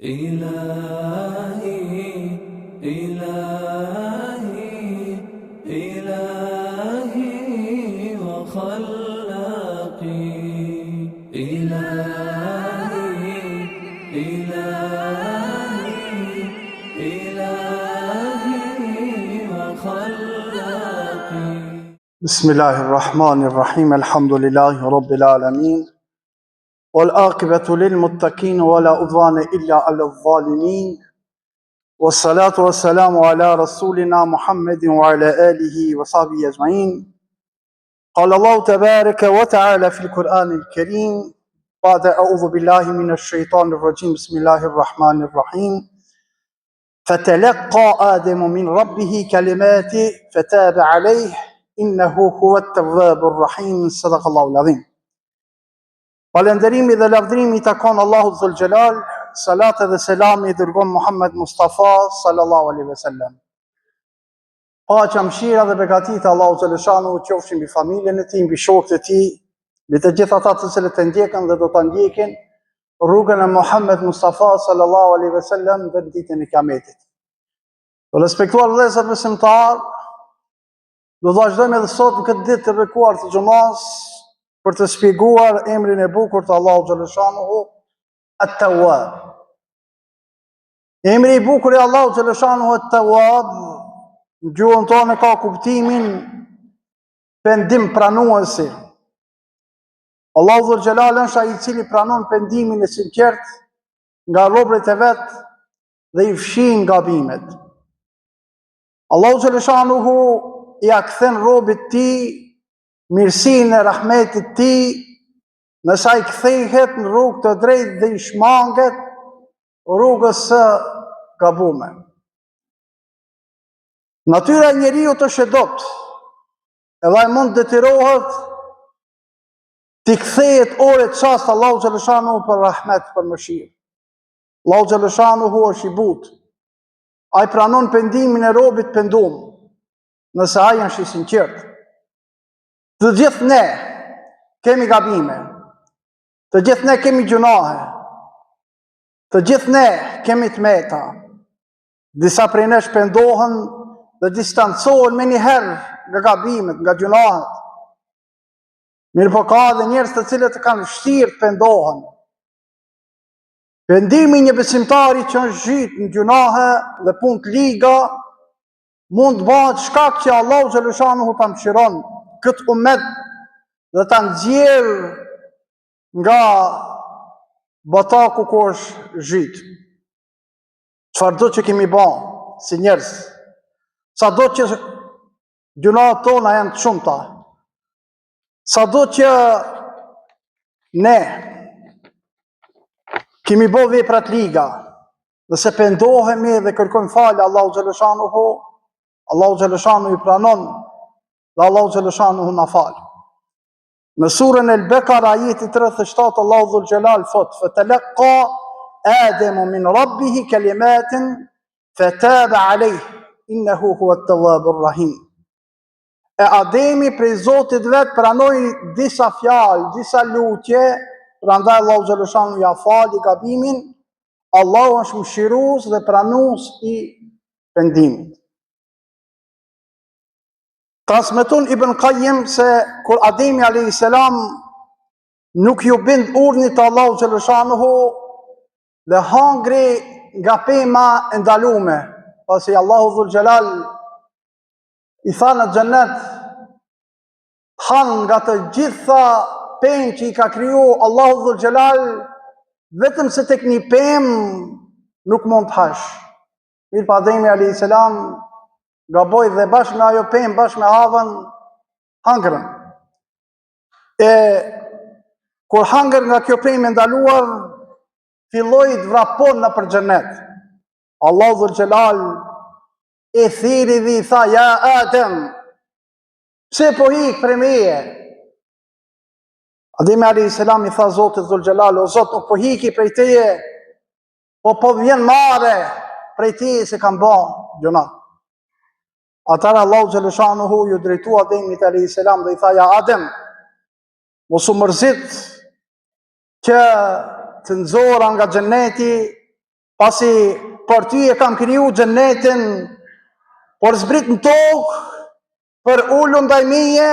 إلهي إلهي إلهي وخلاقي إلهي إلهي إلهي وخلاقي. بسم الله الرحمن الرحيم. الحمد لله رب العالمين والعاقبة للمتقين ولا عدوان إلا على الظالمين والصلاة والسلام على رسولنا محمد وعلى آله وصحبه أجمعين. قال الله تبارك وتعالى في القرآن الكريم بعد أعوذ بالله من الشيطان الرجيم بسم الله الرحمن الرحيم. فتلقى آدم من ربه كلمات فتاب عليه إنه هو التواب الرحيم. صدق الله العظيم. Falënderimi dhe lavdërimi i takon Allahut Dhul Xhelal, salat dhe selami i dërgon Muhammed Mustafa sallallahu alaihi wasallam. Paqja, mëshira dhe begatit e Allahut xhaleshanu qofshin mbi familjen e tij, mbi shokët e tij, mbi të gjithë ata të cilët e ndjekën dhe do ta ndjekin rrugën e Muhammed Mustafa sallallahu alaihi wasallam në ditën e Kiametit. Të respektuar vëllezër besimtar, do vazhdojmë edhe sot në këtë ditë të bekuar të xumas për të shpjeguar emrin e bukur të Allahut xhaleshanuhu, At-Tawwab. Emri i bukur i Allahut xhaleshanuhu At-Tawwab në gjuhën tonë ka kuptimin pendim pranuesi. Allahu Dhul Xhelal është ai i cili pranon pendimin e sinqert nga robërit e vet dhe i fshin gabimet. Allahu xhaleshanuhu ja kthen robit të tij mirësinë e rahmetit ti, nësa i kthehet në rrugë të drejtë dhe i shmanget rrugës së gabume. Natyra e njeriut është e dobët, edhe ai mund detyrohet t'i kthehet ore të çast Allahu xhaleshanuhu për rahmet, për mëshirë. Allahu xhaleshanuhu është i butë. Ai pranon pendimin e robit pendum, nëse ai është i sinqert. Të gjithë ne kemi gabime, të gjithë ne kemi gjunahe, të gjithë ne kemi tmeta. Disa prej nesh pendohen dhe distancohen me njëherë nga gabimet, nga gjunahet. Mirë po ka dhe njerëz të cilët kanë vështirë të pendohen. Pendimi një besimtari që është zhyt në gjunahe dhe punë të liga mund të bëhet shkak që Allahu xhaleshanuhu ta mëshiron këtë umet dhe ta nxjerrë nga bataku ku është zhyt. Çfarëdo që kemi bën si njerëz, sado që gjunahet tona janë të shumta, sado që ne kemi bën vepra të liga, dhe se pendohemi dhe kërkojmë falë Allahu xhaleshanuhu, Allahu xhaleshanuhu i pranon dhe Allahu xhaleshanuhu na fal. Në surën Al-Bekara ajeti 37 Allahu Dhul Xhelal thot: "Fatalaqa Adamu min Rabbihi kalimatin fataba alayhi innahu huwa at-tawwabur rahim." E Ademi prej Zotit vet pranoi disa fjalë, disa lutje, prandaj Allahu xhaleshanuhu ja fali gabimin. Allahu është mëshirues dhe pranues i pendimit. Transmeton Ibn Qayyim se kur Ademi a.s. nuk ju bind urdhnit të Allahu xhaleshanuhu dhe hangri nga pema e ndalume, pasi Allahu Dhul Xhelal i tha në xhennet, han nga të gjitha pemë që i ka kriju Allahu Dhul Xhelal, vetëm se tek një pemë nuk mund të hash. Mirë pa Ademi a.s. gaboj dhe bashkë me ajo pemë, bashkë me havën, hangrën. Kur hangër nga kjo pemë ndaluar, filloi të vrapon në për xhenet. Allahu Dhul Xhelal e thiri dhe i tha: "Ja Adem, pse po hik prej meje?" Ademi a.s. i tha Zotit Dhul Xhelal: "O Zot, nuk po hiki prej teje, po vjen mare prej teje se kam bën gjuna." Atëra Allahu xhaleshanuhu ju drejtua Ademit a.s. dhe i tha: "Ja Adem, mos u mërzit që të nxora nga xheneti pasi për ty e kam kriju xhenetin, por zbrit në tokë për ullu ndaj meje,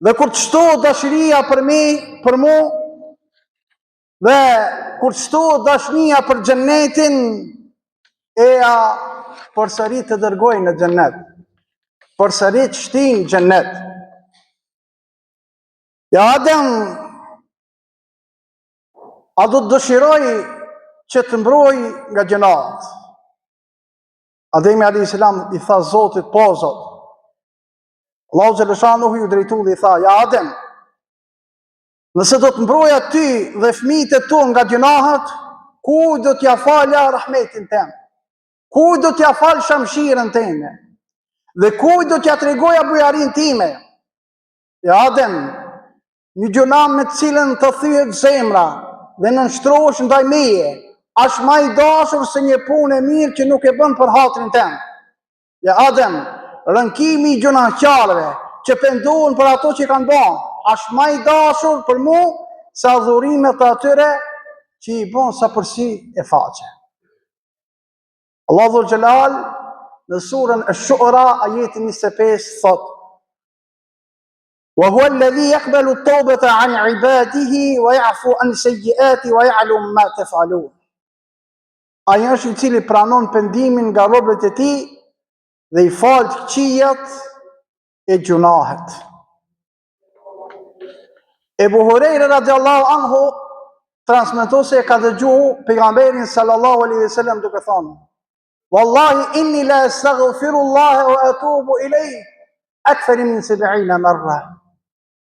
dhe kur të shtohet dashuria për mu, dhe kur të shtohet dashnia për xhenetin, eja përsëri të dërgoj në xhenet, përsëri të shtin në xhenet. Ja Adem, a do të dëshiroj që të mbroj nga gjunat? Ademi a.s. i tha Zotit, po Zot. Allahu xhaleshanuhu ju drejtu dhe i tha, ja Adem, nëse do të mbroja ty dhe fëmijët e tu nga gjunahet, ku do t'ja falja rahmetin tem? Ku do t'ja fal shamshirën teme? Dhe ku do t'ja tregoja bujarin time? Ja Adem, një gjunam me të cilën të thyet zemra dhe nënshtrohesh ndaj meje, është më i dashur se një punë e mirë që nuk e bën për hatrin tem. Ja Adem, rënkimi i gjunaqarëve që pendohen për ato që kanë bën, është më i dashur për mu se adhurimet e atyre që i bën sa përsi e faqe. Allahu Xhelal në surën Ash-Shu'ara ajetin 25 thot: "Wa huwa alladhi yaqbalu at-tawbata 'an 'ibadihi wa ya'fu 'an sayyi'ati wa ya'lamu ma taf'alun." Ai është i cili pranon pendimin nga robët e tij dhe i fal të këqijat e gjunahet. Ebu Hurajra radiallahu anhu transmeton se ka dëgjuar pejgamberin sallallahu alaihi wasallam duke thënë: "Wallahi inni la astaghfirullaha wa atubu ilayhi akthar min 70 marra."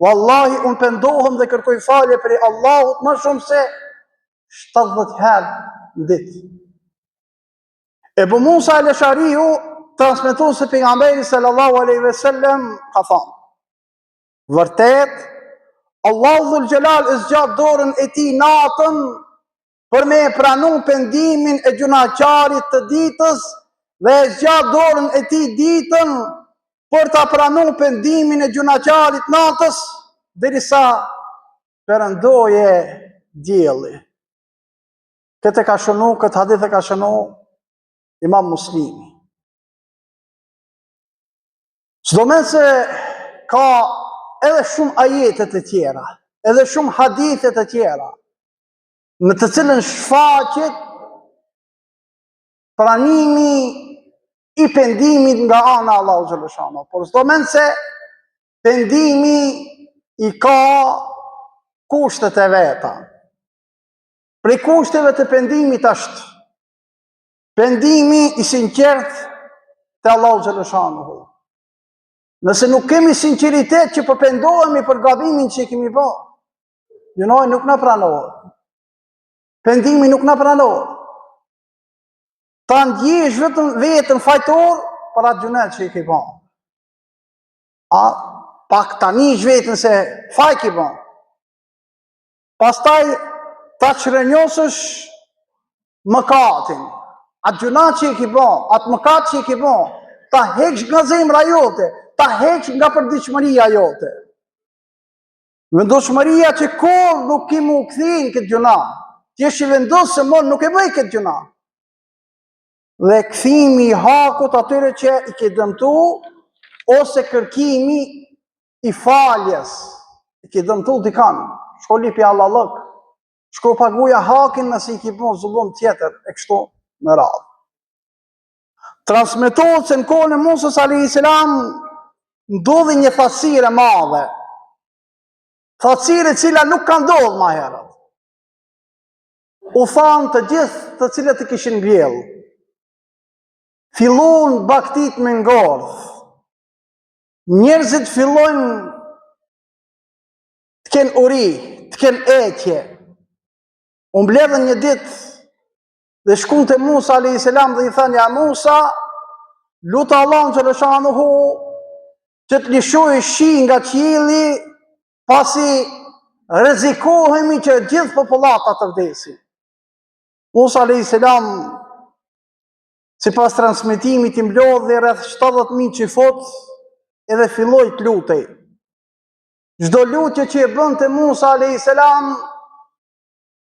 Wallahi unë pendohem dhe kërkoj falje për Allahut më shumë se 70 herë në ditë. Ebu Musa al-Ashariu transmeton se pejgamberi sallallahu alaihi wasallam ka thënë: "Vërtet, Allahu dhul Xhelal zgjat dorën e tij natën për me pranu pendimin e gjunaqarit të ditës dhe zgjat dorën e tij ditën për ta pranu pendimin e gjunaqarit natës, derisa perëndoje dielli." Këtë hadith e ka shënu Imam Muslimi. Sidomos se ka edhe shumë ajetet e tjera, edhe shumë hadithet e tjera, në të cilën shfaqet pranimi i pendimit nga ana e Allahut xhaleshano. Por sidomos se pendimi i ka kushtet e veta. Prej kushteve të pendimit është pendimi i sinqert te Allahu xhaleshano. Nëse nuk kemi sinqeritet që përpendohemi për gabimin që kemi bërë, gjunoj nuk na pranohet. Pendimi nuk na pranohet. Ta ndjesh vetën fajtor për atë gjunet që i ke bërë. Pak ta nish vetën se faj ke bërë. Pastaj ta çrënjosësh mëkatin, atë gjunat që i ke bërë, atë mëkat që i ke bërë, ta heqsh nga zemra jote, ta heq nga përditshmëria jote. Vendoshmëria që kur nuk ki mu këthin këtë gjuna, që jesh i vendosur se mon nuk e bëj këtë gjuna. Dhe këthimi i hakut atyre që i ke dëmtu, ose kërkimi i faljes, i ke dëmtu dikan, shko lipi Allahllëk, shko paguja hakin nëse i ke bën zullum tjetër e kështu në radhë. Transmetohet se në kohën e Musës a.s. ndodhi një thasire madhe. Thasire cila nuk ka ndodhur më herët. U thanë të gjithë të cilët i kishin mbjellë. Fillon baktit me ngordh. Njerëzit fillojnë të kenë uri, të kenë etje. U mbledhën një ditë dhe shkun të Musa a.s. dhe i thanë: "Ja Musa, lutë Allahun xhaleshanuhu që të lëshojë shi nga qielli, pasi rrezikohemi që gjithë popullata të vdesin." Musa a.s. sipas transmetimit i mblodhi rreth 70.000 çifot edhe filloi të lutej. Çdo lutje që e bënte Musa a.s.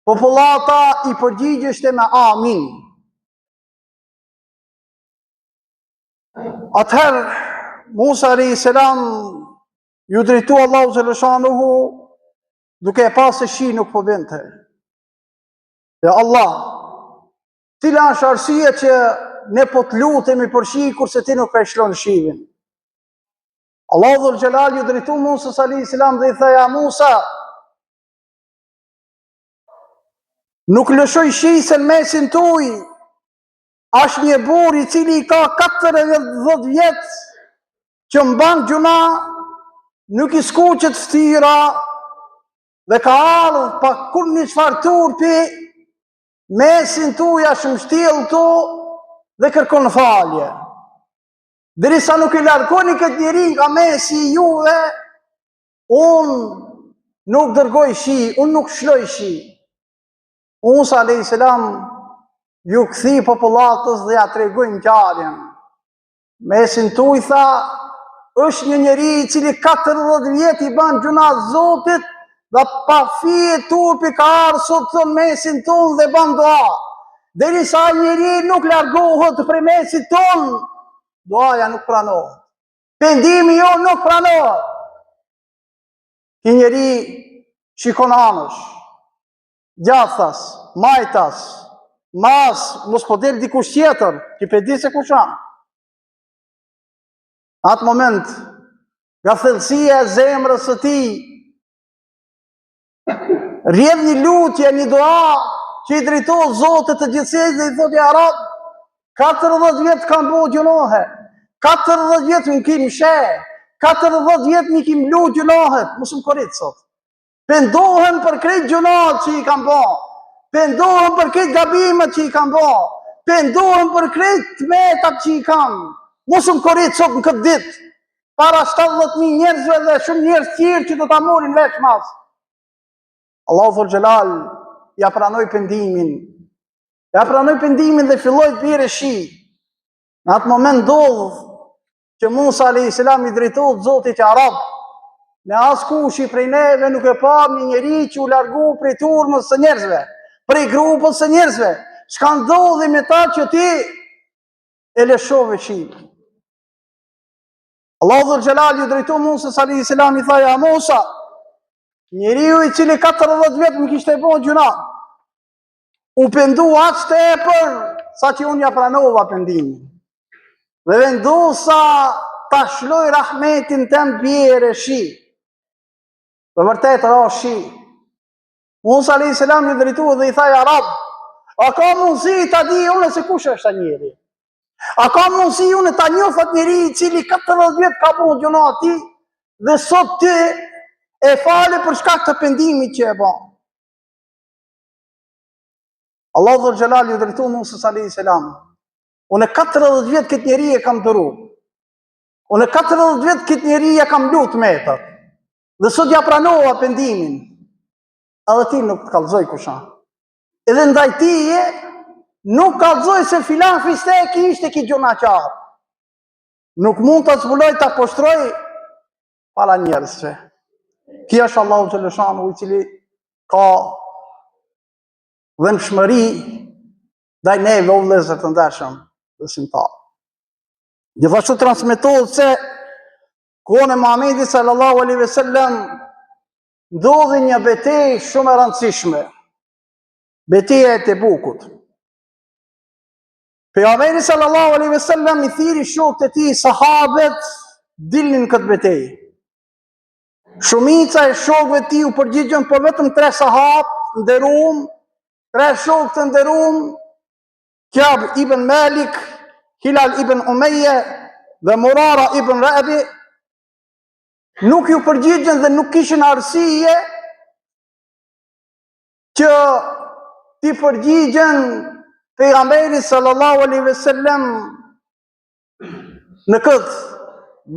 Popullata i përgjigjeshte me amin. Atëherë Musa a.s. ju drejtu Allahu xhaleshanuhu duke e pasë se shi nuk po vinte. Dhe Allah, cila është arsye që ne po të lutemi për shi kurse ti nuk peshlon shivin? Allahu dhul Gjelal ju drejtu Musa a.s. dhe i tha: ja Musa, nuk lëshoj shi se në mesin tuj është një burr i cili ka 40 vjet që mban gjuna, nuk i skuqet ftyra dhe ka ardhur pa kur një çfarë turpi, mesin tuj është mështjell tu dhe kërkon falje. Derisa nuk i largoni këtë njeri nga mesi juve, unë nuk dërgoj shi, unë nuk shloj shi. Musa a.s. ju këthi popullatës dhe ja tregoj ngjarjen. Mesin tuj tha, është një njeri i cili 40 vjet i ban gjuna Zotit dhe pa fije turpi ka ardhur sot në mesin ton dhe ban dua. Derisa njeri nuk largohet prej mesit ton, duaja nuk pranohet. Pendimi jo nuk pranohet. Ki njeri shikon anësh, gjathas, majtas, mas, mos po del dikush tjetër, ki pe di se kush janë. Atë moment, nga thellësia e zemrës së tij, rrjedh një lutje, një dua që i drejtohet Zotit të gjithësisë dhe i thotë: ja Rab, 40 vjet kam bo gjunohe, 40 vjet më kim she, 40 vjet më kim lu gjunohet, mos më korrit sot. Pendohem për krejt gjunohet që i kam bo, pendohem për krejt gabimet që i kam bo, pendohem për krejt metat që i kam, mos më korrit sot në këtë ditë, para 70.000 njerëzve dhe shumë njerëz tjerë që do ta morin veç mas. Allahu dhul Gjelal ja pranoi pendimin. Ja pranoi pendimin dhe filloi të bjerë shi. Në atë moment ndodh që Musa a.s. i drejtohet Zotit: ja Rab, në askush prej neve nuk e pa një njeri që u largu prej turmës së njerëzve, prej grupës së njerëzve. Çka ndodhi me ta që ti e lëshove shi? Allahu dhul Gjelal ju drejtu Musa a.s. i tha: ja Musa, njeriu i cili 40 vjet më kishte bo gjuna, u pendu aq të epër sa që unë ja pranova pendimin. Dhe vendosa ta shloj rahmetin tem bjerë shi. Dhe vërtet ra shi. Musa a.s. ju drejtu dhe i tha: ja Rab, a ka mundësi ta di unë se kush është ta njeri? A ka mundësi unë ta njoh atë njeri i cili 40 vjet ka bo gjuna ti dhe sot ti e fale për shkak të pendimit që e bën? Allahu dhul Gjelal ju drejtu Musa a.s. unë 40 vjet këtë njeri e kam dëru. Unë 40 vjet këtë njeri e kam lut metat. Dhe sot ja pranova pendimin. Edhe ti nuk të kallëzoj kusha. Edhe ndaj tije nuk kallëzoj se filan fistek ishte ki gjuna qarë. Nuk mund të zbuloj të poshtroj para njerëzve. Kja është Allahu Gjeleshanu i cili ka dhëmshmëri ndaj neve o vëllezër të ndershëm besimtar. Gjithashtu transmetohet se kohën e Muhamedit sallallahu alaihi wasallam ndodhi një betejë shumë e rëndësishme. Betejë e Tebukut. Pejgamberi sallallahu alaihi wasallam i thiri shokët e tij sahabët dilnin këtë betejë. Shumica e shokëve të tij u përgjigjën për vetëm 3 sahabë nderuam, 3 shokë të nderuam, Ka'b ibn Malik, Hilal ibn Umayya dhe Murara ibn Rabi, nuk ju përgjigjen dhe nuk kishin arsye që ti përgjigjen pejgamberit sallallahu alaihi wasallam në këtë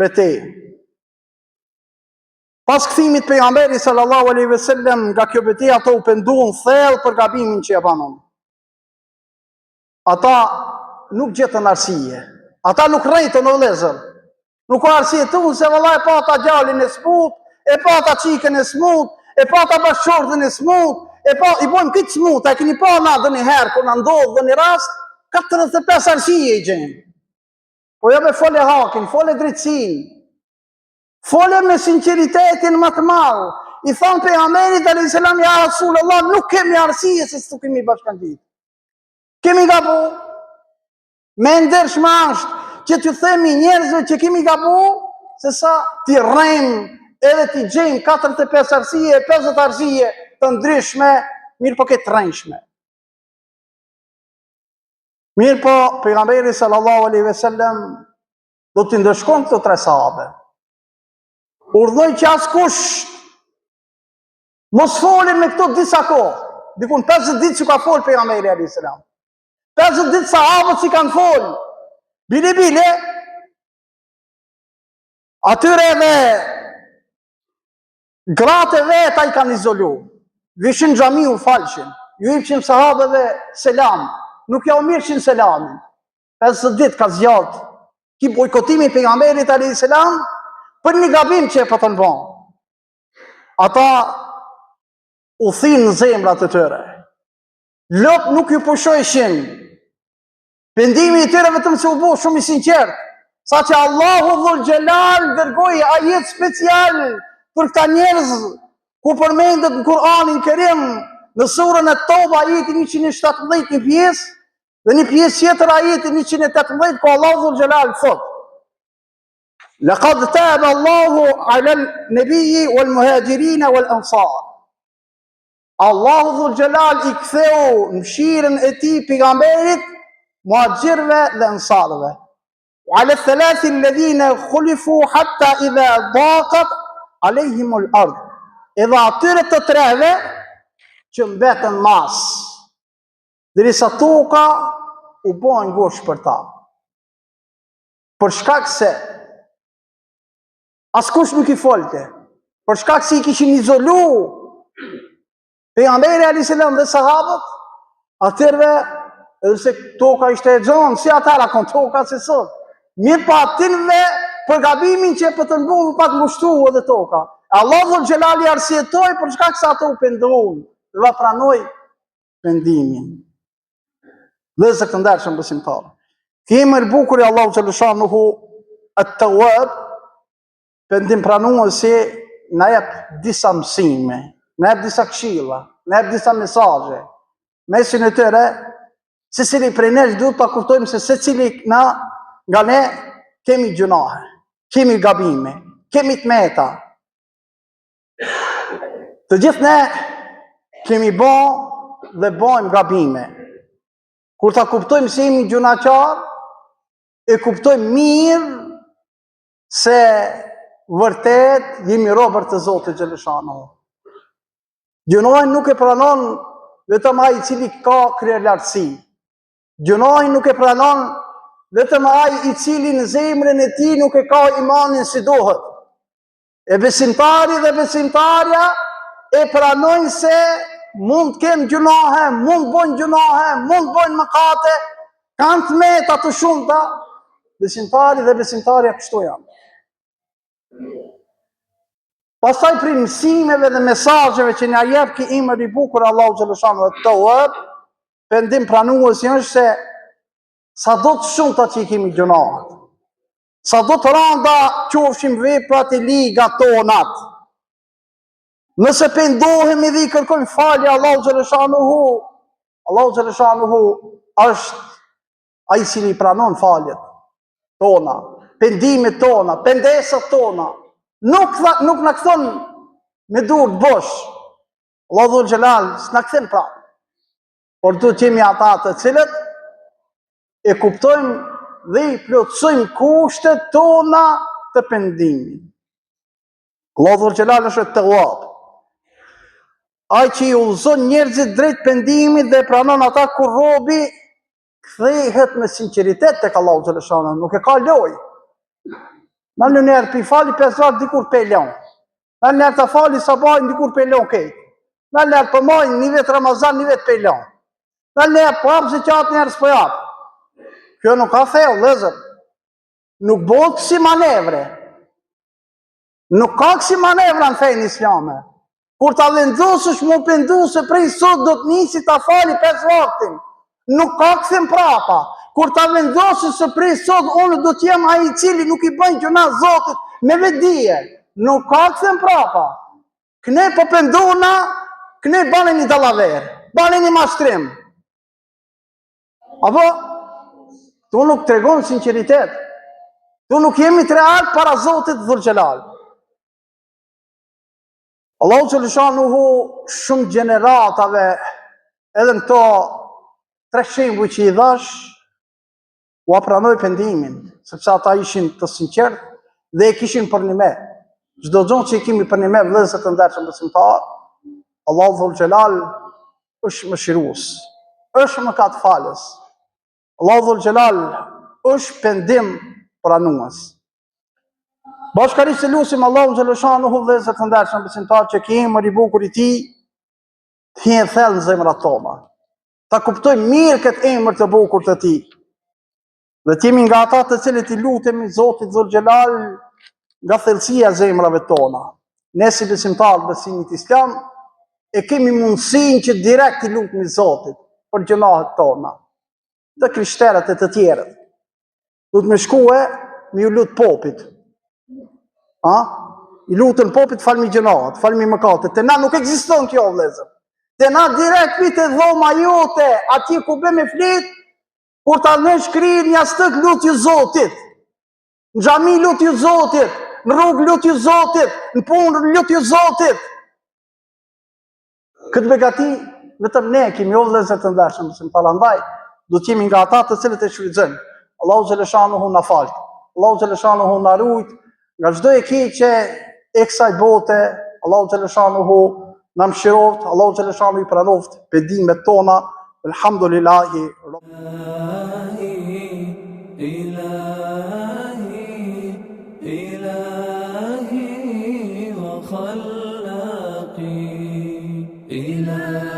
betejë. Pas kthimit pejgamberit sallallahu alaihi wasallam nga kjo betejë, ato u penduan thellë për gabimin që e banon. Ata nuk gjetën arsye. Ata nuk rritën o vëllezër. Nuk ka arsye të unë se vëllai e pata gjallin e smut, e pata qikën e smut, e pata bashkëshortën e smut, I bojmë këtë smuta, e keni pa na dhe një herë, kur në ndodhë dhe një rast, 45 arsije i gjenë. Po jo me fole hakin, fole drejtsin, fole me sinceritetin më të madh. I thonë pejgamberit alayhis salam, ja Rasulullah, nuk kemi arsije se s'u kemi bashkangjitur. Kemi gabu. Me ndershmë është që t'ju themi njerëzve që kemi gabu, se sa t'i rrejmë edhe t'i gjejmë 45 arsije, 50 arsije të ndryshme, mirë po këtë rrejshme. Mirë po, pejgamberi sallallahu alaihi wasallam do t'i ndëshkon këto 3 sahabe. Urdhoi që askush mos foli me këto disa kohë. Dikun 50 ditë që ka folë pejgamberi alaihi salam. 50 ditë sahabët si kanë folë. Bile, atyre edhe gratë e veta i kanë izolu. Vishin xhami u falshin. Ju ipshin sahabëve selam. Nuk ja u mirëshin selamin. 50 ditë ka zgjatë. Ki bojkotimi pejgamberit alayhis salam për një gabim që e pëtën bon. Ata u thinë në zemrat e tëre. Lop nuk ju pushojshin. Pendimi i tyre vetëm se u bo shumë i sinqert, sa që Allahu Dhul Gjelal dërgoi ajet special për këta njerëz, ku përmendet në Kur'anin Kerim, në surën At-Tauba ajetin 117 një pjesë, dhe një pjesë tjetër ajetin 118, ku Allahu Dhul Gjelal thot: "Laqad taba Allahu 'ala an-nabiyyi wal-muhajirin wal-ansar." Allahu Dhul Gjelal i ktheu mëshirën e tij pejgamberit, muhaxhirëve dhe ansarëve. وعلى الثلاث الذين خلفوا حتى إذا ضاقت عليهم الأرض. Edhe atyre të treve që mbetën mas, derisa toka u bën ngushtë për ta. Për shkak se askush nuk i folte, për shkak se i kishin izolu pejgamberi alayhis salam dhe sahabët, atyreve edhe se toka ishte e gjonë, si atara kon toka se sot. Mirë pa atinve për gabimin që për të nbunë pa të ngushtu edhe toka. Allah Dhul Gjelali arsjetoj për shkak se ato u pendohun dhe va pranoj pendimin. Dhe zë këtë ndershëm besimtarë. Kemi e bukur i Allah Gjelushanuhu At-Tawwab, pendim pranuesi na jep disa mësime, na jep disa këshilla, na jep disa mesazhe. Mesin e tëre, se cili prej nesh duhet ta kuptojmë se se cili nga ne kemi gjunahe, kemi gabime, kemi të meta. Të gjithë ne kemi dhe bojmë gabime. Kur ta kuptojmë se jemi gjunaqar, e kuptojmë mirë se vërtet jemi robër të Zotit Gjeleshanu. Gjunahin nuk e pranon vetëm ai i cili ka kryelartësi. Gjunahin nuk e pranon vetëm ai i cili në zemrën e tij nuk e ka imanin si duhet. E besimtari dhe besimtarja e pranojnë se mund të kenë gjunahe, mund të bojnë gjunahe, mund të bojnë mëkate, kanë të meta të shumta, besimtari dhe besimtarja kështu janë. Pastaj prej mësimeve dhe mesazheve që na jep ky emër i bukur Allahu Xhaleshanu At-Tawwab, pendim pranuesi është se sa do të shumta që i kemi gjunahet, sa do të randa qofshim veprat e liga tonat, nëse pendohemi dhe i kërkojmë falje Allahu Xhaleshanuhu është ai i cili pranon faljet tona, pendimet tona, pendesat tona. Nuk na kthen me dur të bosh. Allahu Dhul Gjelal s'na kthen prapë. Por duhet të jemi ata të cilët e kuptojmë dhe i plotësojmë kushtet tona të pendimit. Allahu Dhul Gjelal është Tawwab. Ai që i udhëzon njerëzit drejt pendimit dhe pranon ata kur robi kthehet me sinqeritet tek Allahu Xhaleshanu, nuk e ka lojë. Në një njerë pi fali 5 ratë dikur pelon. Në njerë të fali sabajnë dikur pelon kejtë. Në njerë përmojnë një vetë Ramazan, një vetë pelon. Në njerë përapë se qatë njerë s'po japë. Kjo nuk ka thellë, lezër. Nuk bëhet kësi manevre. Nuk ka kësi manevra në fejnë islame. Kur ta vendosësh mu pendu se prej sot do të nisi ta fali 5 vaktin, nuk ka kthim prapa. Kur ta vendosësh se prej sot unë do të jem ai i cili nuk i bën gjuna Zotit me vetdije, nuk ka kthim prapa. Këne po penduna, këne bane një dallaver, bane një mashtrim. Apo, tu nuk tregon sinceritet, tu nuk jemi të real para Zotit Dhul Xhelal. Allahu Xhaleshanuhu shumë gjeneratave, edhe në këto 3 shembuj që i dhash, u apranoi pendimin, sepse ata ishin të sinqert dhe e kishin për një me. Çdo gjë që i kemi për një me, vëllezër të ndershëm besimtar, Allahu Dhul Xhelal është mëshirues, është mëkatfalës. Allahu Dhul Xhelal është pendim pranues. Bashkërisht e lutim Allahun Xhaleshanuhu vëllezër të ndershëm besimtar që ky emër i bukur i tij të hijë thellë në zemrat tona. Ta kuptojmë mirë këtë emër të bukur të tij. Dhe të jemi nga ata të cilët i lutemi Zotit Dhul Xhelal nga thellësia e zemrave tona. Ne si besimtarë të besimit islam e kemi mundësinë që direkt i lutemi Zotit për gjunahet tona. Dhe krishterët e të tjerët. Do të më shkue me ju lut popit. I lutën popit falmi gjunahet, falmi mëkatet. Te na nuk ekziston kjo vëllezër. Te na direkt vite dhoma jote, atje ku be me flit, kur ta në shkrin një stëk lut ju Zotit. Në xhami lut ju Zotit, në rrugë lut ju Zotit, në punë lut ju Zotit. Këtë begati vetëm ne kemi o vëllezër të ndershëm, se prandaj do të jemi nga ata të cilët e shfrytëzojnë. Allahu Xhaleshanuhu na fal. Allahu Xhaleshanuhu na ruaj nga çdo e keqe e kësaj bote. Allahu Xhaleshanuhu na mëshiroft, Allahu Xhaleshanuhu i pranoft pendimet tona. Elhamdulillahi إلهي وخلاقي إلهي